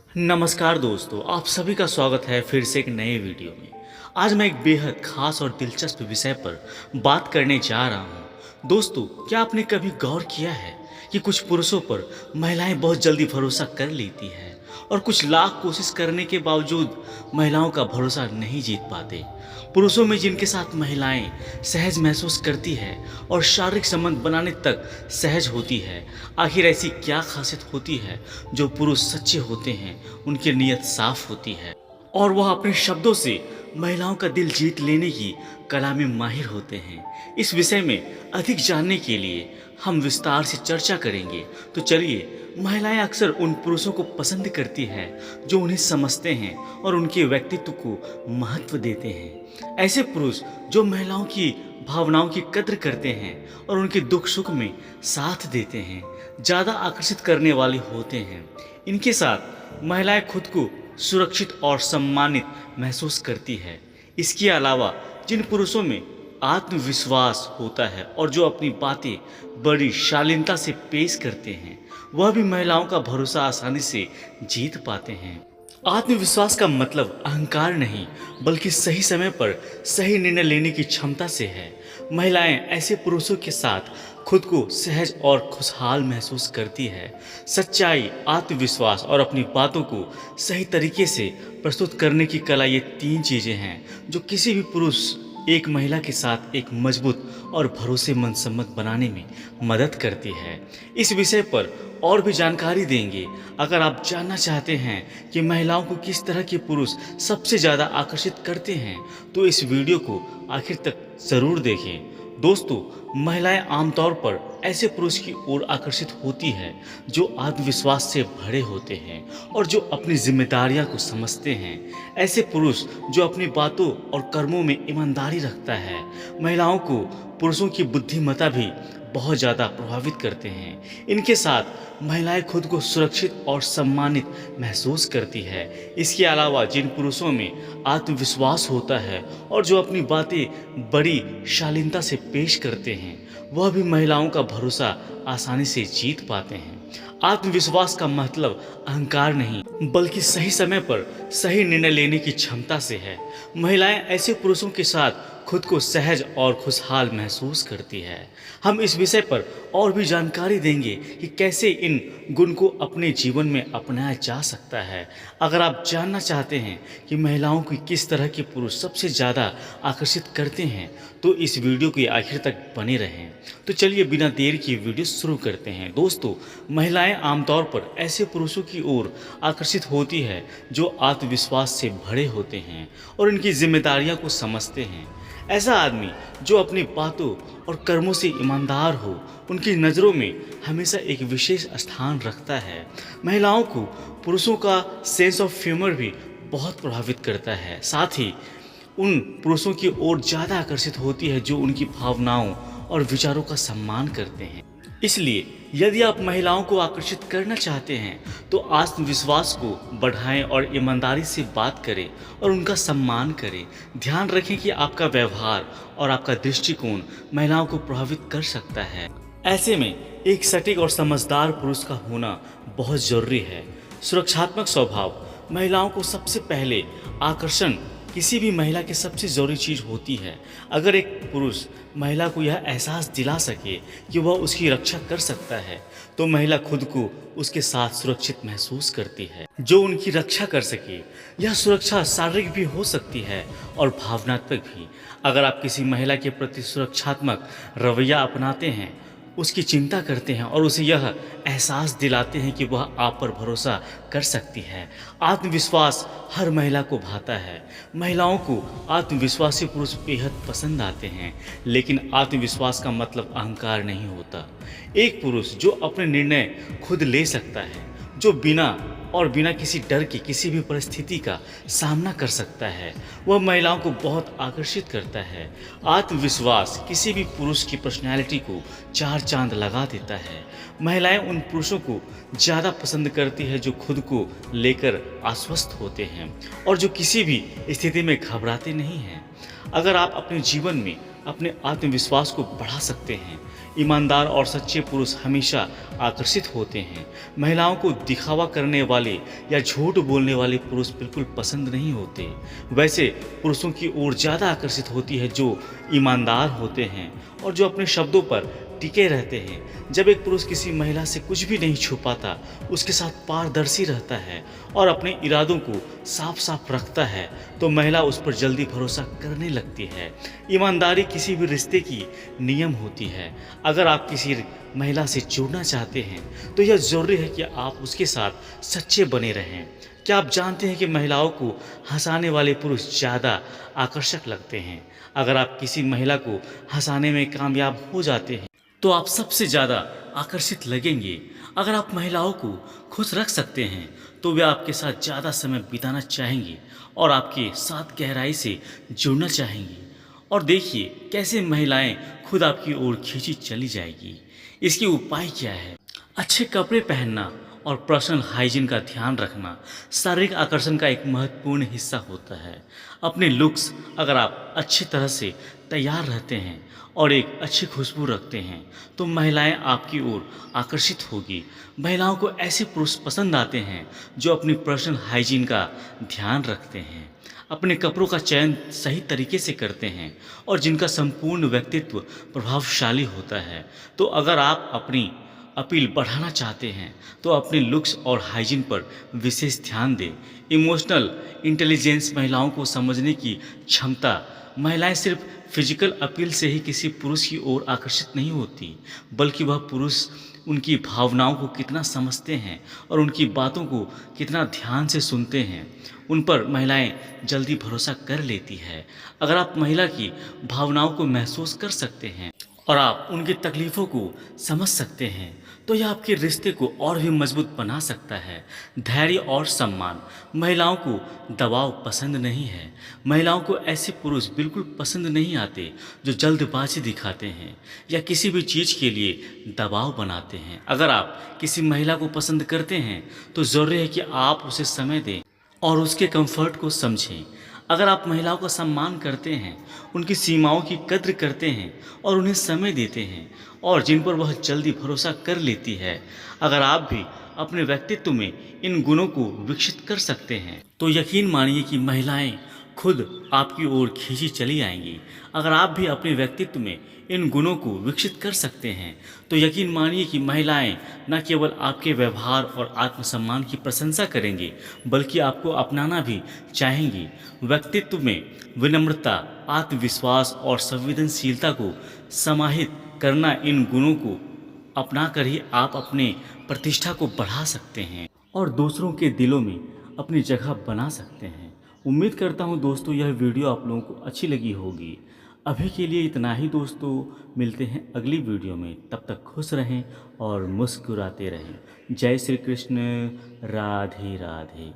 नमस्कार दोस्तों, आप सभी का स्वागत है फिर से एक नए वीडियो में। आज मैं एक बेहद खास और दिलचस्प विषय पर बात करने जा रहा हूँ। दोस्तों, क्या आपने कभी गौर किया है कि कुछ पुरुषों पर महिलाएं बहुत जल्दी भरोसा कर लेती हैं और कुछ लाख कोशिश करने के बावजूद महिलाओं का भरोसा नहीं जीत पाते। पुरुषों में जिनके साथ महिलाएं सहज महसूस करती है और शारीरिक संबंध बनाने तक सहज होती है, आखिर ऐसी क्या खासियत होती है जो पुरुष सच्चे होते हैं, उनकी नीयत साफ होती है और वह अपने शब्दों से महिलाओं का दिल जीत लेने की कला में माहिर होते हैं। इस विषय में अधिक जानने के लिए हम विस्तार से चर्चा करेंगे। तो चलिए, महिलाएं अक्सर उन पुरुषों को पसंद करती हैं जो उन्हें समझते हैं और उनके व्यक्तित्व को महत्व देते हैं। ऐसे पुरुष जो महिलाओं की भावनाओं की कद्र करते हैं और उनके दुख सुख में साथ देते हैं, ज़्यादा आकर्षित करने वाले होते हैं। इनके साथ महिलाएं खुद को सुरक्षित और सम्मानित महसूस करती है। इसके अलावा जिन पुरुषों में आत्मविश्वास होता है और जो अपनी बातें बड़ी शालीनता से पेश करते हैं, वह भी महिलाओं का भरोसा आसानी से जीत पाते हैं। आत्मविश्वास का मतलब अहंकार नहीं, बल्कि सही समय पर सही निर्णय लेने की क्षमता से है। महिलाएं ऐसे पुरुषों के साथ खुद को सहज और खुशहाल महसूस करती है। सच्चाई, आत्मविश्वास और अपनी बातों को सही तरीके से प्रस्तुत करने की कला, ये तीन चीज़ें हैं जो किसी भी पुरुष एक महिला के साथ एक मजबूत और भरोसेमंद संबंध बनाने में मदद करती है। इस विषय पर और भी जानकारी देंगे। अगर आप जानना चाहते हैं कि महिलाओं को किस तरह के पुरुष सबसे ज़्यादा आकर्षित करते हैं, तो इस वीडियो को आखिर तक ज़रूर देखें। दोस्तों, महिलाएं आमतौर पर ऐसे पुरुष की ओर आकर्षित होती है जो आत्मविश्वास से भरे होते हैं और जो अपनी जिम्मेदारियां को समझते हैं। ऐसे पुरुष जो अपनी बातों और कर्मों में ईमानदारी रखता है। महिलाओं को पुरुषों की बुद्धिमत्ता भी बहुत ज़्यादा प्रभावित करते हैं। इनके साथ महिलाएं खुद को सुरक्षित और सम्मानित महसूस करती है। इसके अलावा जिन पुरुषों में आत्मविश्वास होता है और जो अपनी बातें बड़ी शालीनता से पेश करते हैं, वह भी महिलाओं का भरोसा आसानी से जीत पाते हैं। आत्मविश्वास का मतलब अहंकार नहीं, बल्कि सही समय पर सही निर्णय लेने की क्षमता से है। महिलाएं ऐसे पुरुषों के साथ खुद को सहज और खुशहाल महसूस करती है। हम इस विषय पर और भी जानकारी देंगे कि कैसे इन गुण को अपने जीवन में अपनाया जा सकता है। अगर आप जानना चाहते हैं कि महिलाओं को किस तरह के पुरुष सबसे ज़्यादा आकर्षित करते हैं, तो इस वीडियो के आखिर तक बने रहें। तो चलिए, बिना देर की वीडियो शुरू करते हैं। दोस्तों, महिलाएं आमतौर पर ऐसे पुरुषों की ओर आकर्षित होती है जो आत्मविश्वास से भरे होते हैं और उनकी जिम्मेदारियां को समझते हैं। ऐसा आदमी जो अपनी बातों और कर्मों से ईमानदार हो, उनकी नज़रों में हमेशा एक विशेष स्थान रखता है। महिलाओं को पुरुषों का सेंस ऑफ ह्यूमर भी बहुत प्रभावित करता है। साथ ही उन पुरुषों की ओर ज़्यादा आकर्षित होती है जो उनकी भावनाओं और विचारों का सम्मान करते हैं। इसलिए यदि आप महिलाओं को आकर्षित करना चाहते हैं, तो आत्मविश्वास को बढ़ाएं और ईमानदारी से बात करें और उनका सम्मान करें। ध्यान रखें कि आपका व्यवहार और आपका दृष्टिकोण महिलाओं को प्रभावित कर सकता है। ऐसे में एक सटीक और समझदार पुरुष का होना बहुत ज़रूरी है। सुरक्षात्मक स्वभाव महिलाओं को सबसे पहले आकर्षण किसी भी महिला की सबसे ज़रूरी चीज़ होती है। अगर एक पुरुष महिला को यह एहसास दिला सके कि वह उसकी रक्षा कर सकता है, तो महिला खुद को उसके साथ सुरक्षित महसूस करती है। जो उनकी रक्षा कर सके, यह सुरक्षा शारीरिक भी हो सकती है और भावनात्मक भी। अगर आप किसी महिला के प्रति सुरक्षात्मक रवैया अपनाते हैं, उसकी चिंता करते हैं और उसे यह एहसास दिलाते हैं कि वह आप पर भरोसा कर सकती है। आत्मविश्वास हर महिला को भाता है। महिलाओं को आत्मविश्वासी पुरुष बेहद पसंद आते हैं, लेकिन आत्मविश्वास का मतलब अहंकार नहीं होता। एक पुरुष जो अपने निर्णय खुद ले सकता है, जो बिना किसी डर के किसी भी परिस्थिति का सामना कर सकता है, वह महिलाओं को बहुत आकर्षित करता है। आत्मविश्वास किसी भी पुरुष की पर्सनैलिटी को चार चांद लगा देता है। महिलाएं उन पुरुषों को ज़्यादा पसंद करती है जो खुद को लेकर आश्वस्त होते हैं और जो किसी भी स्थिति में घबराते नहीं हैं। अगर आप अपने जीवन में अपने आत्मविश्वास को बढ़ा सकते हैं। ईमानदार और सच्चे पुरुष हमेशा आकर्षित होते हैं। महिलाओं को दिखावा करने वाले या झूठ बोलने वाले पुरुष बिल्कुल पसंद नहीं होते। वैसे पुरुषों की ओर ज़्यादा आकर्षित होती है जो ईमानदार होते हैं और जो अपने शब्दों पर टिके रहते हैं। जब एक पुरुष किसी महिला से कुछ भी नहीं छुपाता, उसके साथ पारदर्शी रहता है और अपने इरादों को साफ साफ रखता है, तो महिला उस पर जल्दी भरोसा करने लगती है। ईमानदारी किसी भी रिश्ते की नियम होती है। अगर आप किसी महिला से जुड़ना चाहते हैं तो यह ज़रूरी है कि आप उसके साथ सच्चे बने रहें। क्या आप जानते हैं कि महिलाओं को हंसाने वाले पुरुष ज़्यादा आकर्षक लगते हैं? अगर आप किसी महिला को हंसाने में कामयाब हो जाते हैं तो आप सबसे ज़्यादा आकर्षित लगेंगे। अगर आप महिलाओं को खुश रख सकते हैं तो वे आपके साथ ज़्यादा समय बिताना चाहेंगी और आपके साथ गहराई से जुड़ना चाहेंगी। और देखिए कैसे महिलाएं खुद आपकी ओर खींची चली जाएगी। इसके उपाय क्या है? अच्छे कपड़े पहनना और पर्सनल हाइजीन का ध्यान रखना शारीरिक आकर्षण का एक महत्वपूर्ण हिस्सा होता है। अपने लुक्स, अगर आप अच्छी तरह से तैयार रहते हैं और एक अच्छी खुशबू रखते हैं तो महिलाएं आपकी ओर आकर्षित होगी। महिलाओं को ऐसे पुरुष पसंद आते हैं जो अपनी पर्सनल हाइजीन का ध्यान रखते हैं, अपने कपड़ों का चयन सही तरीके से करते हैं और जिनका संपूर्ण व्यक्तित्व प्रभावशाली होता है। तो अगर आप अपनी अपील बढ़ाना चाहते हैं तो अपने लुक्स और हाइजीन पर विशेष ध्यान दें। इमोशनल इंटेलिजेंस, महिलाओं को समझने की क्षमता। महिलाएं सिर्फ फिजिकल अपील से ही किसी पुरुष की ओर आकर्षित नहीं होती, बल्कि वह पुरुष उनकी भावनाओं को कितना समझते हैं और उनकी बातों को कितना ध्यान से सुनते हैं, उन पर महिलाएं जल्दी भरोसा कर लेती है। अगर आप महिला की भावनाओं को महसूस कर सकते हैं और आप उनकी तकलीफ़ों को समझ सकते हैं तो यह आपके रिश्ते को और भी मजबूत बना सकता है। धैर्य और सम्मान। महिलाओं को दबाव पसंद नहीं है। महिलाओं को ऐसे पुरुष बिल्कुल पसंद नहीं आते जो जल्दबाजी दिखाते हैं या किसी भी चीज़ के लिए दबाव बनाते हैं। अगर आप किसी महिला को पसंद करते हैं तो ज़रूरी है कि आप उसे समय दें और उसके कंफर्ट को समझें। अगर आप महिलाओं का सम्मान करते हैं, उनकी सीमाओं की कद्र करते हैं और उन्हें समय देते हैं और जिन पर वह जल्दी भरोसा कर लेती है, अगर आप भी अपने व्यक्तित्व में इन गुणों को विकसित कर सकते हैं तो यकीन मानिए कि महिलाएं खुद आपकी ओर खींची चली आएंगी। अगर आप भी अपने व्यक्तित्व में इन गुणों को विकसित कर सकते हैं तो यकीन मानिए कि महिलाएं न केवल आपके व्यवहार और आत्मसम्मान की प्रशंसा करेंगी बल्कि आपको अपनाना भी चाहेंगी। व्यक्तित्व में विनम्रता, आत्मविश्वास और संवेदनशीलता को समाहित करना, इन गुणों को अपनाकर ही आप अपने प्रतिष्ठा को बढ़ा सकते हैं और दूसरों के दिलों में अपनी जगह बना सकते हैं। उम्मीद करता हूँ दोस्तों यह वीडियो आप लोगों को अच्छी लगी होगी। अभी के लिए इतना ही दोस्तों, मिलते हैं अगली वीडियो में। तब तक खुश रहें और मुस्कुराते रहें। जय श्री कृष्ण। राधे राधे।